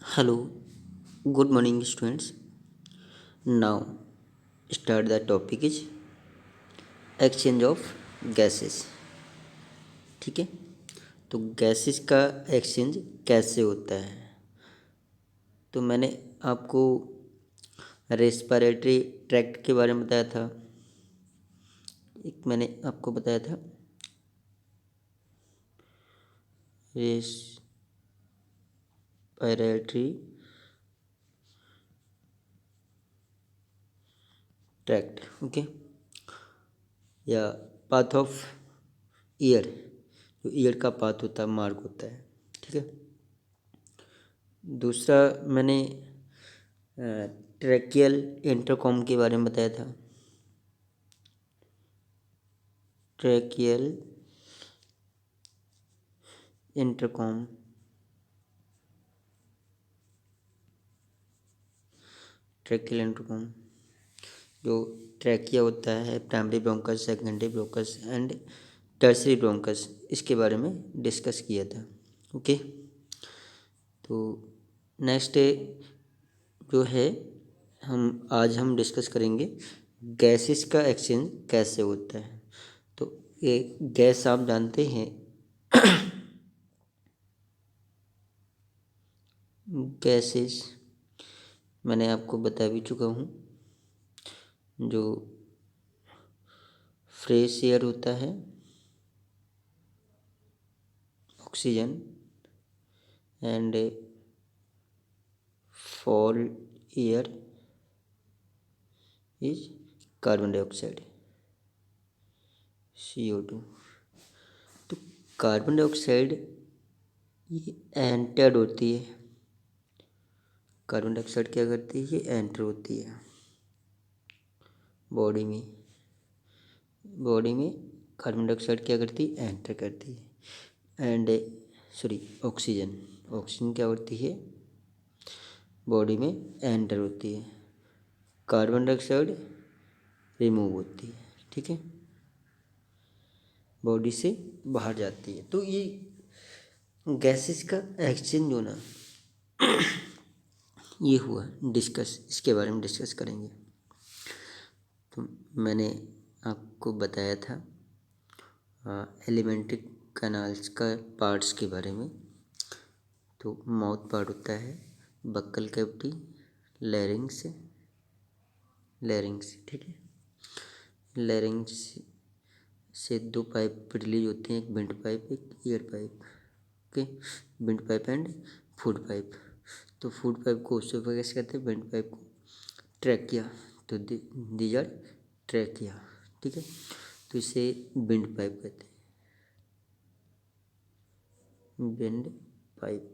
Hello, good morning students. Now start the topic is exchange of gases. ठीक है, तो gases का exchange कैसे होता है? तो मैंने आपको रेस्पिरेटरी ट्रैक्ट के बारे में बताया था। एक मैंने आपको बताया था रेस्पिरेटरी ट्रैक्ट, ओके, या पाथ ऑफ ईयर, जो ईयर का पाथ होता है, मार्ग होता है। ठीक है, दूसरा मैंने ट्रैकियल इंटरकॉम के बारे में बताया था। ट्रैकियल इंटरकॉम, ट्रैकियल इंटरकॉम, जो ट्रैकिया होता है, primary bronchus, secondary bronchus and tertiary bronchus, इसके बारे में डिस्कस किया था। ओके, तो नेक्स्ट जो है हम डिस्कस करेंगे गैसेस का एक्सचेंज कैसे होता है। तो ये गैस आप जानते हैं, गैसेस मैंने आपको बता भी चुका हूँ। जो फ्रेश एयर होता है, oxygen, and fall air is carbon dioxide, CO2। तो कार्बन डाइऑक्साइड ये एंटर होती है, कार्बन डाइऑक्साइड क्या करती है, ये एंटर होती है बॉडी में। कार्बन डाइऑक्साइड क्या करती है, एंटर करती है। एंड ऑक्सीजन क्या होती है, बॉडी में एंटर होती है। कार्बन डाइऑक्साइड रिमूव होती है, ठीक है, बॉडी से बाहर जाती है। तो ये गैसेस का एक्सचेंज होना, ये हुआ डिस्कस, इसके बारे में डिस्कस करेंगे। तो मैंने आपको बताया था एलिमेंट्री कैनाल्स का पार्ट्स के बारे में। तो माउथ पार्ट होता है, बक्कल कैविटी, लैरिंग्स, ठीक है, लैरिंग्स से दो पाइप रिलीज होते हैं, एक विंड पाइप, एक ear pipe. Okay, windpipe and food pipe. तो फूड पाइप को उससे कैसे कहते हैं, विंड पाइप को ट्रैकिया। तो दीज आर ट्रैकिया, ठीक है, तो इसे विंड पाइप कहते हैं, windpipe.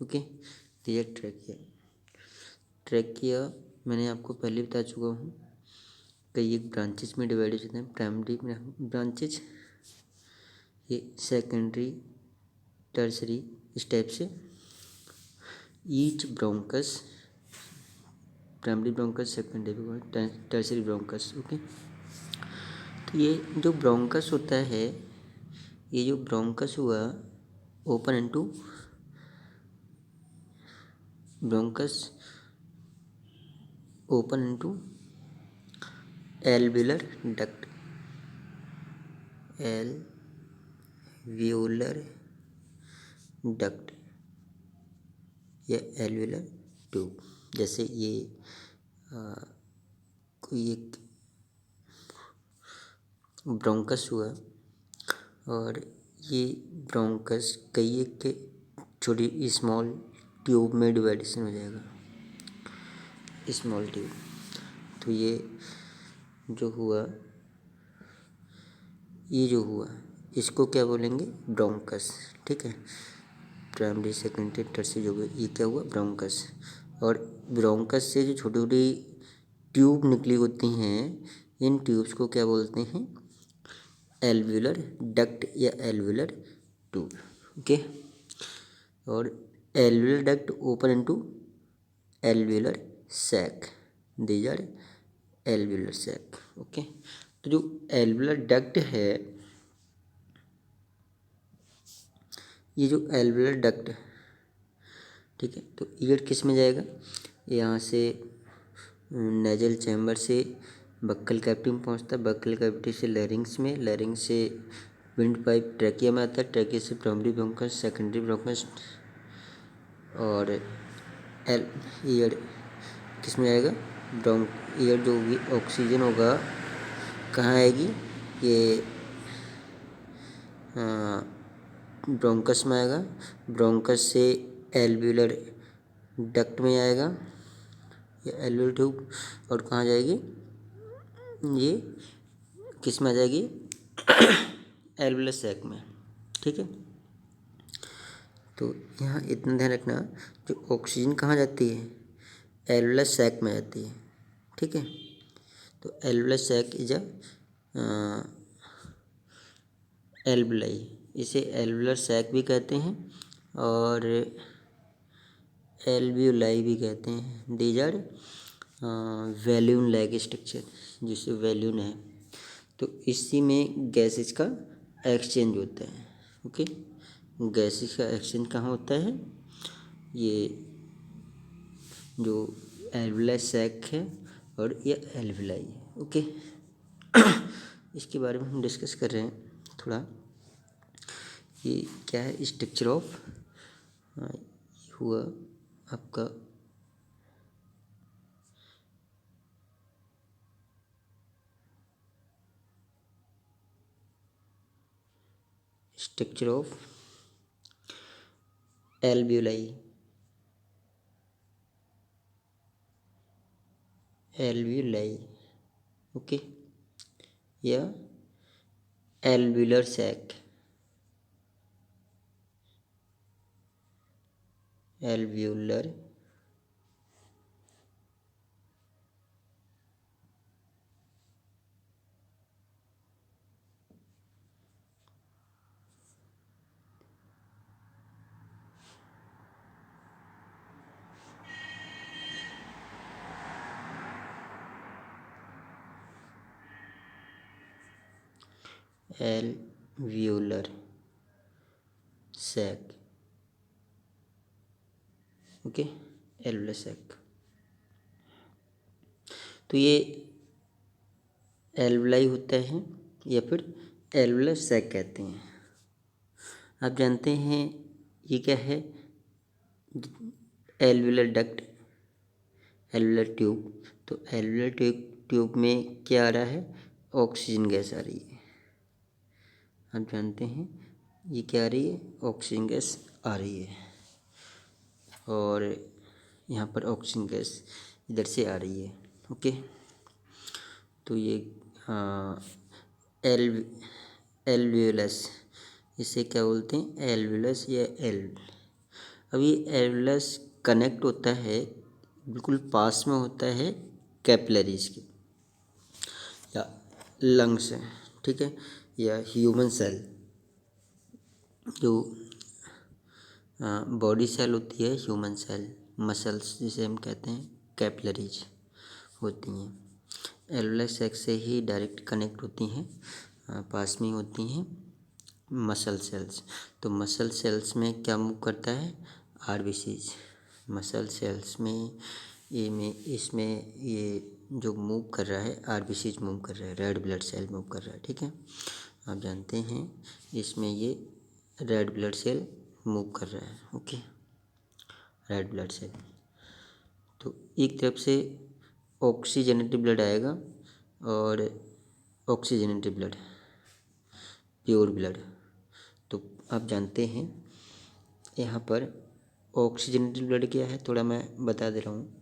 Okay, these are trachea. Trachea मैंने आपको पहले बता चुका हूँ, कई एक ब्रांचेस में डिवाइड होते हैं। प्राइमरी ब्रांचेज, ये सेकेंडरी, टर्सरी, इस टाइप से each bronchus, primary bronchus, secondary bronchus, tertiary bronchus. Okay, तो ये जो ब्रोंकस होता है, ये जो ब्रोंकस हुआ, open into bronchus, open into alveolar duct, alveolar duct या एल्वियोलर ट्यूब। जैसे ये कोई एक ब्रोंकस हुआ, और ये ब्रोंकस कई एक के छोटी स्मॉल ट्यूब में डिवाइडेशन हो जाएगा, स्मॉल ट्यूब। तो ये जो हुआ, इसको क्या बोलेंगे, ब्रोंकस, ठीक है। प्राइमरी, सेकेंडरी, टर्सरी, जो ये क्या हुआ, ब्रोंकस। और ब्रोंकस से जो छोटी छोटी ट्यूब निकली होती हैं, इन ट्यूब्स को क्या बोलते हैं, एल्वियोलर डक्ट या एल्वियोलर ट्यूब। ओके, और alveolar duct open into alveolar sac, these are alveolar sac. Okay, तो जो एल्वियोलर डक्ट है, ये जो एल्वियोलर डक्ट, ठीक है। तो ईयर किस में जाएगा, यहाँ से नेजल चैम्बर से बक्कल कैविटी में पहुँचता है, बक्कल कैविटी से लैरिंग्स में, लैरिंग्स से विंड पाइप ट्रैकिया में आता है, ट्रैकिया से प्राइमरी ब्रोंकस, सेकेंडरी ब्रोंकस, और एल ईयर किस में जाएगा, ईयर जो होगी ऑक्सीजन होगा कहाँ आएगी, ये ब्रोंकस में आएगा, ब्रोंकस से एल्व्यूलर डक्ट में आएगा, ये एल्व्यूलर ट्यूब, और कहाँ जाएगी, ये किस में आ जाएगी, एल्व्यूलर सैक में। ठीक है। तो यहाँ इतना ध्यान रखना, जो ऑक्सीजन कहाँ जाती है, एल्व्यूलर सैक में जाती है। ठीक है। तो एल्व्यूलर सैक इज एल्वुलाई, इसे एल्वुलर सैक भी कहते हैं और एल्वुलाई भी कहते हैं। दीज आर वैल्यून लाइक स्ट्रक्चर, जिससे वैल्यून है। तो इसी में गैसेज का एक्सचेंज होता है। ओके, गैसेज का एक्सचेंज कहाँ होता है, ये जो एल्वुलर सैक है और ये एल्वुलाई है। ओके, इसके बारे में हम डिस्कस कर रहे हैं थोड़ा, ये क्या है, स्ट्रक्चर ऑफ हुआ आपका structure of alveoli, alveoli. Okay, या alveolar sac, alveolar alveolar sac. Okay, alveolar sac. तो ये एल्वुलाई होता है या फिर एल्वुलर सैक कहते हैं। आप जानते हैं ये क्या है, एल्वुलर डक्ट, एल्वुलर ट्यूब। तो एल्वुलर ट्यूब में क्या आ रहा है, ऑक्सीजन गैस आ रही है। आप जानते हैं ये क्या आ रही है, ऑक्सीजन गैस आ रही है, और यहाँ पर ऑक्सीजन गैस इधर से आ रही है। ओके, तो ये एल्वुलस, इसे क्या बोलते हैं, एल्वुलस या अब ये एल्वुलस कनेक्ट होता है, बिल्कुल पास में होता है कैपिलरीज के या लंग्स से। ठीक है, या ह्यूमन सेल, जो बॉडी सेल होती है, ह्यूमन सेल, मसल्स जिसे हम कहते हैं, कैपिलरीज होती हैं, एल्वुलर सैक से ही डायरेक्ट कनेक्ट होती हैं, पास में होती हैं मसल सेल्स। तो मसल सेल्स में क्या मूव करता है, आरबीसीज। मसल सेल्स में इसमें ये जो मूव कर रहा है, आरबीसीज मूव कर रहा है, रेड ब्लड सेल मूव कर रहा है। ठीक है, आप जानते हैं इसमें ये रेड ब्लड सेल मूव कर रहा है। Okay, red blood cell. तो एक तरफ से ऑक्सीजनेटेड ब्लड आएगा और ऑक्सीजनेटेड ब्लड, प्योर ब्लड। तो आप जानते हैं यहाँ पर ऑक्सीजनेटेड ब्लड क्या है, थोड़ा मैं बता दे रहा हूँ।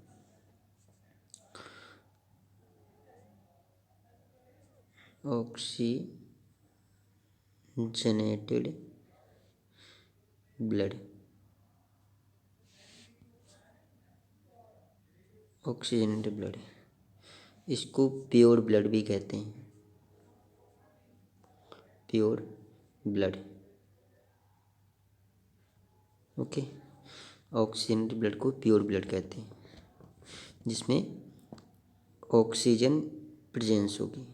ऑक्सीजनेटेड ब्लड, ऑक्सीजनेटेड ब्लड, इसको प्योर ब्लड भी कहते हैं, pure blood. Okay, oxygenated blood को प्योर ब्लड कहते हैं, जिसमें ऑक्सीजन प्रेजेंस होगी,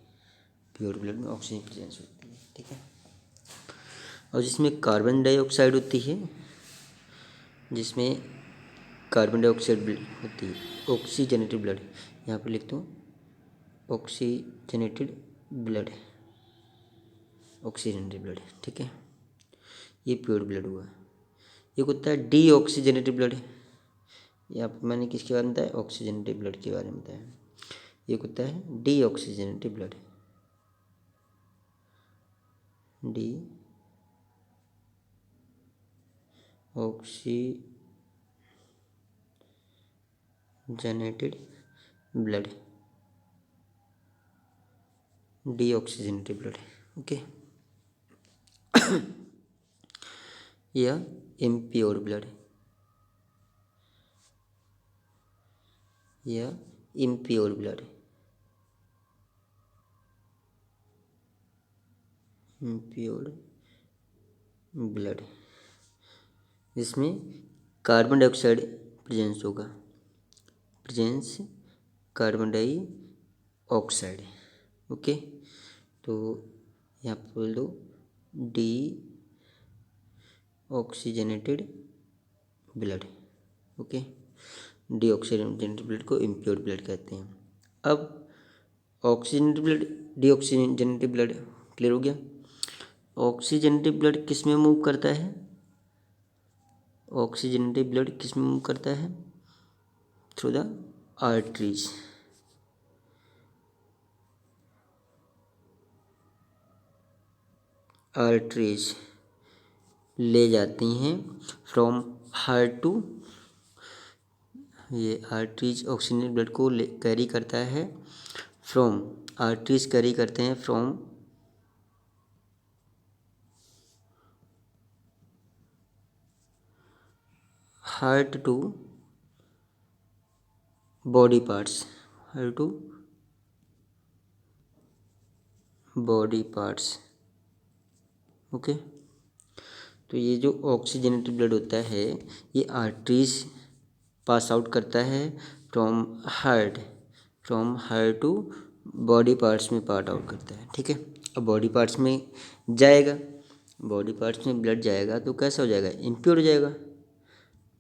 प्योर ब्लड में ऑक्सीजन प्रेजेंस होती है। ठीक है, और जिसमें कार्बन डाइऑक्साइड होती है, जिसमें कार्बन डाइऑक्साइड होती है, ऑक्सीजनेटेड ब्लड, यहाँ पर लिखता हूँ ऑक्सीजनेटेड ब्लड, ऑक्सीजनेटेड ब्लड, ठीक है। ये प्योर ब्लड हुआ। एक होता है डी ऑक्सीजनेटेड ब्लड, यहाँ पर मैंने किसके बारे में बताया, ऑक्सीजनेटेड ब्लड के बारे में बताया। एक होता है D oxygenated blood, D oxygenated blood, D oxygenated blood, okay. या इम्प्योर ब्लड, या इम्प्योर ब्लड, इम्प्योर ब्लड, जिसमें कार्बन डाइऑक्साइड प्रेजेंस होगा, प्रेजेंस कार्बन डाइऑक्साइड, ओके। तो यहाँ पर बोल दो D oxygenated blood, okay. D oxygenated blood को इम्प्योर ब्लड कहते हैं। अब oxygenated blood, D oxygenated blood clear हो गया। ऑक्सीजनेटेड ब्लड किस में मूव करता है, ऑक्सीजनेटेड ब्लड किस में मूव करता है, थ्रू द आर्टरीज, आर्टरीज ले जाती हैं फ्रॉम हार्ट टू, ये आर्टरीज ऑक्सीजनेटेड ब्लड को कैरी करता है फ्रॉम, आर्टरीज कैरी करते हैं from heart to body parts, heart to body parts, okay. तो ये जो ऑक्सीजनेटेड ब्लड होता है ये आर्टरीज पास आउट करता है from heart, to body parts में पार्ट आउट करता है, ठीक है। अब बॉडी पार्ट्स में जाएगा, बॉडी पार्ट्स में ब्लड जाएगा तो कैसा हो जाएगा, इम्प्योर हो जाएगा।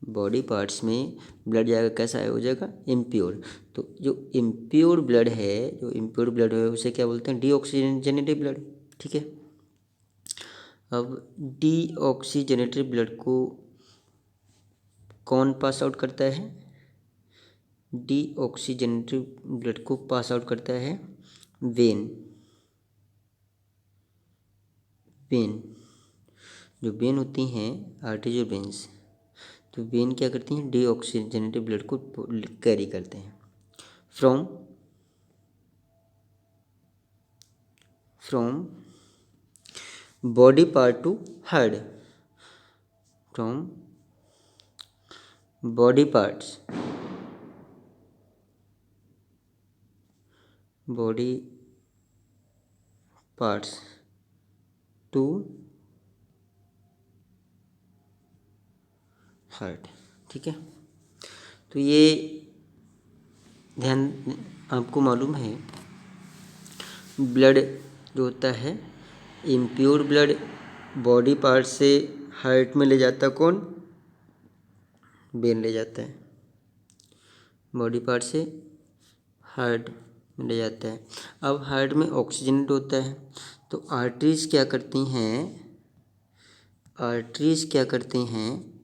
बॉडी पार्ट्स में ब्लड जाएगा, कैसा हो जाएगा, इम्प्योर। तो जो इम्प्योर ब्लड है, जो इम्प्योर ब्लड है उसे क्या बोलते हैं, डीऑक्सीजनेटेड ब्लड, ठीक है। अब डीऑक्सीजनेटेड ब्लड को कौन पास आउट करता है, डीऑक्सीजनेटेड ब्लड को पास आउट करता है वेन, वेन, जो वेन होती हैं आर्टेरियल वेन्स, तो वेन क्या करती हैं, डीऑक्सीजनेटेड ब्लड को कैरी करते हैं from body part to heart, from body parts, body parts to heart, ठीक है। तो ये ध्यान, आपको मालूम है ब्लड जो होता है, इम्प्योर ब्लड बॉडी पार्ट से हार्ट में ले जाता कौन, वेन ले जाता है, बॉडी पार्ट से हार्ट में ले जाता है। अब हार्ट में ऑक्सीजनेट होता है, तो आर्टरीज क्या करती हैं, आर्टरीज क्या करती हैं,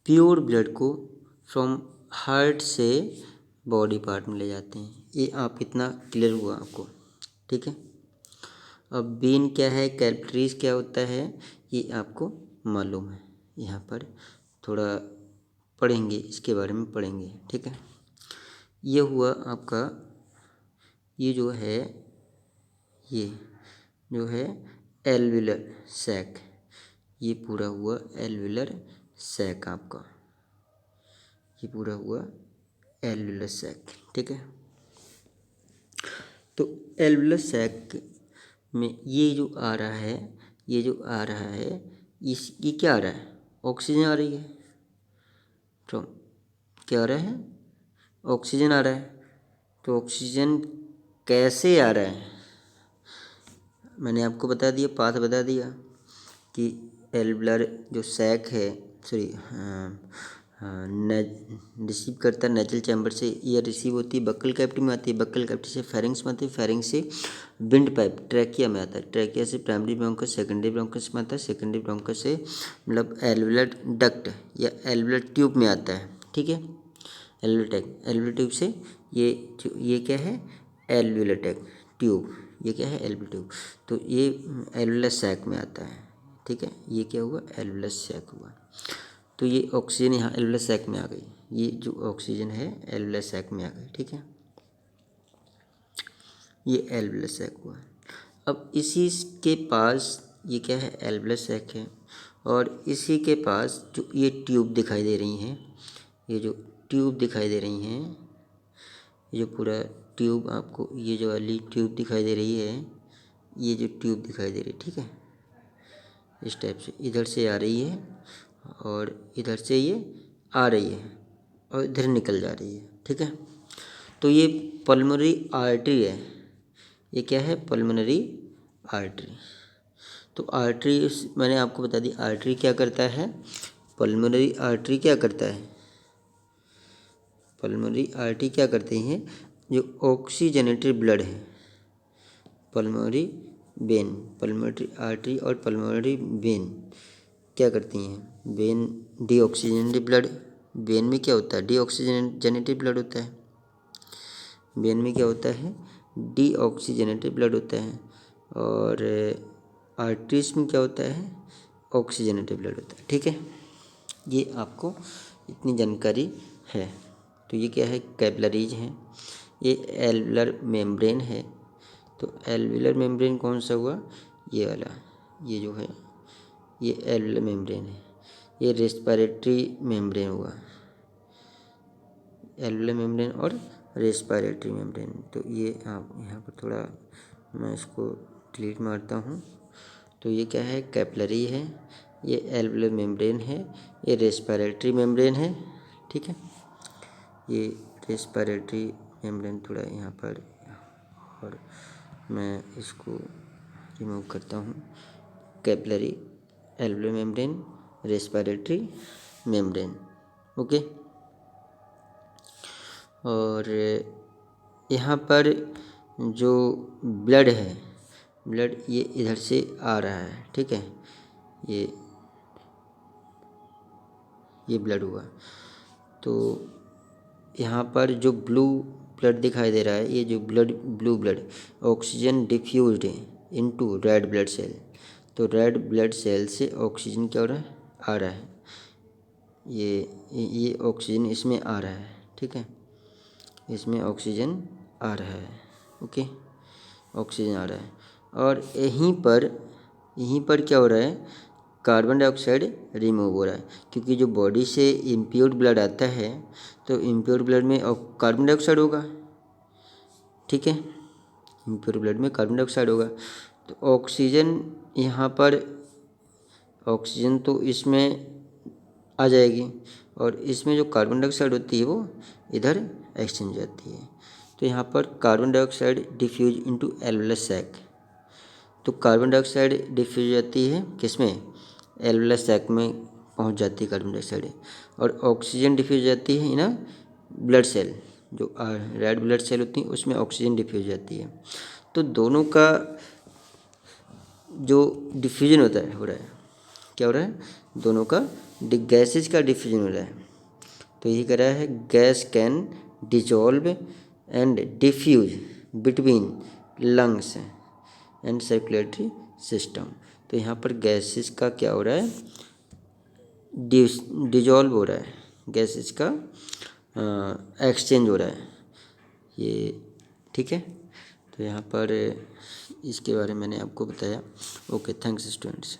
प्योर ब्लड को फ्रॉम हार्ट से बॉडी पार्ट में ले जाते हैं। ये आप इतना क्लियर हुआ आपको, ठीक है। अब वेन क्या है, कैपिलरीज क्या होता है, ये आपको मालूम है, यहाँ पर थोड़ा पढ़ेंगे, इसके बारे में पढ़ेंगे, ठीक है। ये हुआ आपका, ये जो है, ये जो है एल्विलर सैक, ये पूरा हुआ एल्विलर सैक आपका, ये पूरा हुआ एल्विलर सैक, ठीक है। तो एल्विलर सैक में ये जो आ रहा है, ये जो आ रहा है, ये क्या आ रहा है, ऑक्सीजन आ रही है, तो क्या आ रहा है, ऑक्सीजन आ रहा है। तो ऑक्सीजन कैसे आ रहा है, मैंने आपको बता दिया, पाथ बता दिया कि एल्विलर जो सैक है, सॉरी हाँ, रिसीव करता है नेजल चैम्बर से, एयर रिसीव होती है बक्कल कैविटी में आती है, बक्कल कैविटी से फेरिंग्स में आती है, फेरिंग्स से विंड पाइप ट्रैकिया में आता है, ट्रैकिया से प्राइमरी ब्रोंकस, सेकेंडरी ब्रोंकस में आता है, सेकेंडरी ब्रोंकस से मतलब एल्वियोलर डक्ट या एल्वियोलर ट्यूब में आता है। ठीक है, एल्वियोलर ट्यूब से ये क्या है, एल्वियोलर ट्यूब, ये क्या है, एल्वियोलर ट्यूब, तो ये एल्वियोलर सैक में आता है। ठीक है, ये क्या हुआ, एल्वियोलर सैक हुआ। तो ये ऑक्सीजन यहाँ एल्वियोलर सैक में आ गई, ये जो ऑक्सीजन है एल्वियोलर सैक में आ गई। ठीक है, ये एल्वियोलर सैक हुआ। अब इसी के पास ये क्या है, एल्वियोलर सैक है, और इसी के पास जो ये ट्यूब दिखाई दे रही हैं, ये जो ट्यूब दिखाई दे रही हैं, ये जो पूरा ट्यूब आपको, ये जो वाली ट्यूब दिखाई दे रही है, ये जो ट्यूब दिखाई दे रही है, ठीक है, इस टाइप से इधर से आ रही है और इधर से ये आ रही है और इधर निकल जा रही है। ठीक है, तो ये पल्मोनरी आर्टरी है, ये क्या है, पल्मोनरी आर्टरी। तो आर्टरी मैंने आपको बता दी, आर्टरी क्या करता है, पल्मोनरी आर्टरी क्या करता है, पल्मोनरी आर्टरी क्या करते हैं, जो ऑक्सीजनेटेड ब्लड है, पल्मोनरी वेन, पल्मोनरी आर्टरी और पल्मोनरी वेन क्या करती हैं, वेन डीऑक्सीजनेटेड ब्लड, वेन में क्या होता है, डीऑक्सीजनेटेड ब्लड होता है, वेन में क्या होता है, डीऑक्सीजनेटेड ब्लड होता है, और आर्टरीज में क्या होता है, ऑक्सीजनेटेड ब्लड होता है। ठीक है, ये आपको इतनी जानकारी है। तो ये क्या है, कैपिलरीज हैं, ये एल्वियोलर मेम्ब्रेन है। तो एल्वियोलर मेम्ब्रेन कौन सा हुआ, ये वाला, ये जो है ये एल्वियोलर मेम्ब्रेन है, ये रेस्पिरेटरी मेम्ब्रेन हुआ, एल्वियोलर मेम्ब्रेन और रेस्पिरेटरी मेम्ब्रेन। तो ये आप यहाँ पर थोड़ा मैं इसको डिलीट मारता हूँ। तो ये क्या है, कैपिलरी है, ये एल्वियोलर मेम्ब्रेन है, ये रेस्पिरेटरी मेम्ब्रेन है। ठीक है, ये रेस्पिरेटरी मेम्ब्रेन थोड़ा यहाँ पर, और मैं इसको रिमूव करता हूँ, capillary, alveolar membrane, respiratory membrane. Okay, और यहाँ पर जो ब्लड है, ब्लड ये इधर से आ रहा है। ठीक है, ये ब्लड हुआ। तो यहाँ पर जो ब्लू ब्लड दिखाई दे रहा है, ये जो blue blood, oxygen diffused into red blood cell. तो रेड ब्लड सेल से ऑक्सीजन क्या हो रहा है, आ रहा है, ये ऑक्सीजन इसमें आ रहा है। ठीक है, इसमें ऑक्सीजन आ रहा है। ओके, ऑक्सीजन आ रहा है, और यहीं पर क्या हो रहा है, कार्बन डाइऑक्साइड रिमूव हो रहा है, क्योंकि जो बॉडी से इम्प्योर्ड ब्लड आता है, तो इम्प्योर्ड ब्लड में कार्बन डाइऑक्साइड होगा। ठीक है, इम्प्योर्ड ब्लड में कार्बन डाइऑक्साइड होगा। तो ऑक्सीजन यहाँ पर, ऑक्सीजन तो इसमें आ जाएगी, और इसमें जो कार्बन डाइऑक्साइड होती है वो इधर एक्सचेंज हो जाती है। तो यहाँ पर carbon dioxide diffuse into alveolar sac. तो कार्बन डाइऑक्साइड डिफ्यूज हो जाती है किसमें, एल्वियोलर सैक में पहुँच जाती है कार्बन डाइऑक्साइड, और ऑक्सीजन डिफ्यूज हो जाती है ना ब्लड सेल, जो रेड ब्लड सेल होती हैं उसमें ऑक्सीजन डिफ्यूज हो जाती है। तो दोनों का जो डिफ्यूजन होता है, हो रहा है, क्या हो रहा है, दोनों का गैसेज का डिफ्यूजन हो रहा है। तो यही कह रहा है, gas can dissolve and diffuse between lungs and circulatory system. तो यहाँ पर गैसेस का क्या हो रहा है, डिजॉल्व हो रहा है, गैसेस का एक्सचेंज हो रहा है ये। ठीक है, तो यहाँ पर इसके बारे में मैंने आपको बताया। Okay, thanks students.